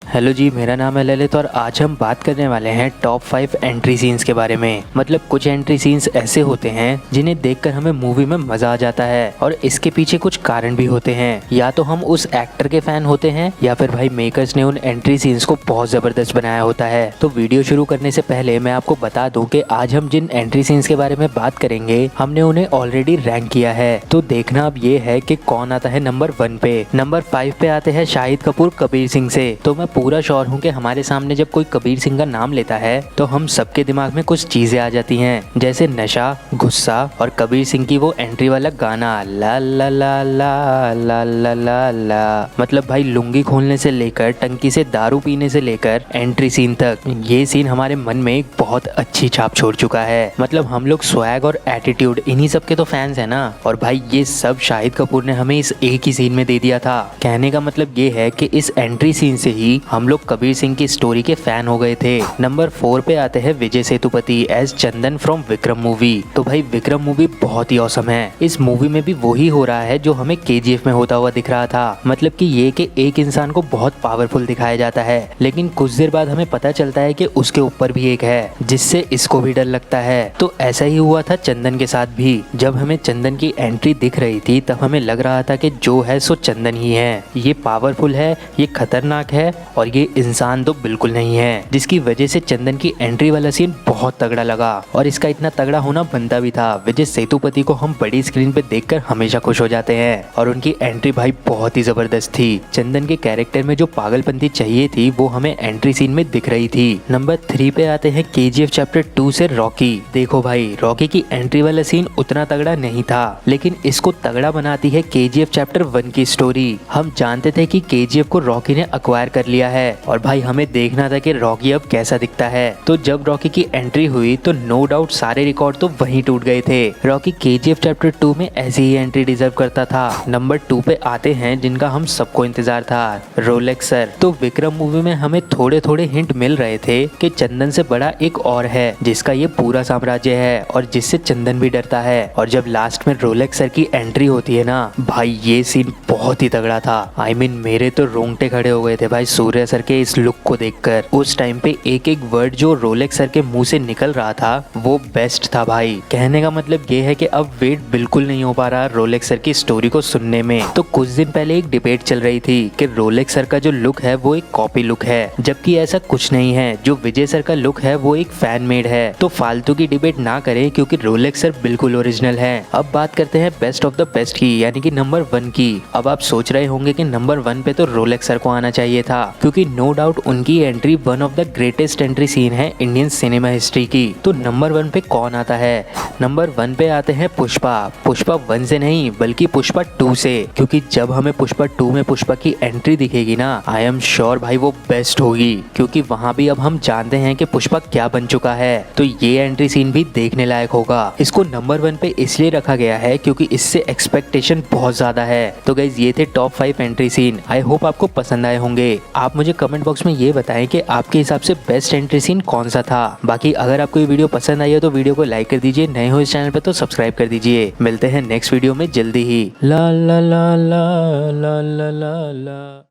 Hello जी, मेरा नाम है ललित और आज हम बात करने वाले हैं टॉप 5 एंट्री सीन्स के बारे में। मतलब कुछ एंट्री सीन्स ऐसे होते हैं जिन्हें देखकर हमें मूवी में मजा आ जाता है और इसके पीछे कुछ कारण भी होते हैं। या तो हम उस एक्टर के फैन होते हैं या फिर भाई मेकर्स ने उन एंट्री सीन्स को बहुत जबरदस्त बनाया होता है। तो वीडियो शुरू करने से पहले मैं आपको बता दूं कि आज हम जिन एंट्री सीन्स के बारे में बात करेंगे हमने उन्हें ऑलरेडी रैंक किया है। तो देखना अब ये है कि कौन आता है नंबर 1 पे। नंबर 5 पे आते हैं शाहिद कपूर कबीर सिंह से। तो मैं पूरा श्योर हूँ कि हमारे सामने जब कोई कबीर सिंह का नाम लेता है तो हम सबके दिमाग में कुछ चीजें आ जाती हैं, जैसे नशा, गुस्सा और कबीर सिंह की वो एंट्री वाला गाना ला ला ला ला ला ला ला ला। मतलब भाई लुंगी खोलने से लेकर टंकी से दारू पीने से लेकर एंट्री सीन तक ये सीन हमारे मन में एक बहुत अच्छी छाप छोड़ चुका है। मतलब हम लोग स्वैग और एटीट्यूड इन्हीं सब के तो फैंस है ना। और भाई ये सब शाहिद कपूर ने हमें इस एक ही सीन में दे दिया था। कहने का मतलब ये है कि इस एंट्री सीन से ही हम लोग कबीर सिंह की स्टोरी के फैन हो गए थे। नंबर 4 पे आते हैं Vijay Sethupathi as Chandan from Vikram movie. तो भाई विक्रम मूवी बहुत ही औसम है। इस मूवी में भी वही हो रहा है जो हमें केजीएफ में होता हुआ दिख रहा था। मतलब कि ये कि एक इंसान को बहुत पावरफुल दिखाया जाता है, लेकिन कुछ देर बाद हमें पता चलता है कि उसके ऊपर भी एक है जिससे इसको भी डर लगता है। तो ऐसा ही हुआ था चंदन के साथ भी। जब हमें चंदन की एंट्री दिख रही थी तब हमें लग रहा था कि जो है सो चंदन ही है। ये पावरफुल है, ये खतरनाक है और ये इंसान तो बिल्कुल नहीं है, जिसकी वजह से चंदन की एंट्री वाला सीन बहुत तगड़ा लगा। और इसका इतना तगड़ा होना बनता भी था। विजय सेतुपति को हम बड़ी स्क्रीन पे देखकर हमेशा खुश हो जाते हैं और उनकी एंट्री भाई बहुत ही जबरदस्त थी। चंदन के कैरेक्टर में जो पागलपंती चाहिए थी वो हमें एंट्री सीन में दिख रही थी। नंबर 3 पे आते हैं केजीएफ चैप्टर 2 से रॉकी। देखो भाई रॉकी की एंट्री वाला सीन उतना तगड़ा नहीं था, लेकिन इसको तगड़ा बनाती है केजीएफ चैप्टर 1 की स्टोरी। हम जानते थे कि केजीएफ को रॉकी ने अक्वायर कर लिया है और भाई हमें देखना था कि रॉकी अब कैसा दिखता है। तो जब रॉकी की एंट्री हुई तो नो डाउट सारे रिकॉर्ड तो वहीं टूट गए थे। रॉकी केजीएफ चैप्टर 2 में ऐसी ही एंट्री डिजर्व करता था। नंबर 2 पे आते हैं जिनका हम सबको इंतजार था, रोलेक्स सर। तो विक्रम मूवी में हमें थोड़े थोड़े हिंट मिल रहे थे कि चंदन से बड़ा एक और है जिसका ये पूरा साम्राज्य है और जिससे चंदन भी डरता है। और जब लास्ट में रोलेक्स सर की एंट्री होती है ना भाई, ये सीन बहुत ही तगड़ा था। I mean, मेरे तो रोंगटे खड़े हो गए थे भाई सूर्य सर के इस लुक को देखकर। उस टाइम पे एक एक वर्ड जो रोलेक्स सर के मुंह से निकल रहा था वो बेस्ट था भाई। कहने का मतलब ये है कि अब वेट बिल्कुल नहीं हो पा रहा रोलेक्स सर की स्टोरी को सुनने में। तो कुछ दिन पहले एक डिबेट चल रही थी कि रोलेक्स सर का जो लुक है वो एक कॉपी लुक है, जबकि ऐसा कुछ नहीं है। जो विजय सर का लुक है वो एक फैन मेड है। तो फालतू की डिबेट ना करें क्योंकि रोलेक्स सर बिल्कुल ओरिजिनल है। अब बात करते हैं बेस्ट ऑफ द बेस्ट की, यानी कि नंबर 1 की। अब आप सोच रहे होंगे कि नंबर 1 पे तो रोलेक्स सर को आना चाहिए था, क्योंकि नो डाउट उनकी entry one of the greatest entry scene है इंडियन सिनेमा हिस्ट्री की। तो नंबर 1 पे कौन आता है? नंबर 1 पे आते हैं पुष्पा। पुष्पा 1 से नहीं बल्कि पुष्पा 2 से, क्योंकि जब हमें पुष्पा 2 में पुष्पा की एंट्री दिखेगी ना आई एम श्योर भाई वो बेस्ट होगी, क्योंकि वहाँ भी अब हम जानते हैं कि पुष्पा क्या बन चुका है। तो ये एंट्री सीन भी देखने लायक होगा। इसको नंबर 1 पे इसलिए रखा गया है क्योंकि इससे एक्सपेक्टेशन बहुत ज्यादा है। तो गाइज ये थे top 5 entry scene. I hope आपको पसंद आए होंगे। आप मुझे कमेंट बॉक्स में ये बताएं कि आपके हिसाब से बेस्ट एंट्री सीन कौन सा था। बाकी अगर आपको ये वीडियो पसंद आई हो तो वीडियो को लाइक कर दीजिए, नए हो इस चैनल पे तो सब्सक्राइब कर दीजिए। मिलते हैं नेक्स्ट वीडियो में जल्दी ही। ला ला ला ला ला ला ला ला।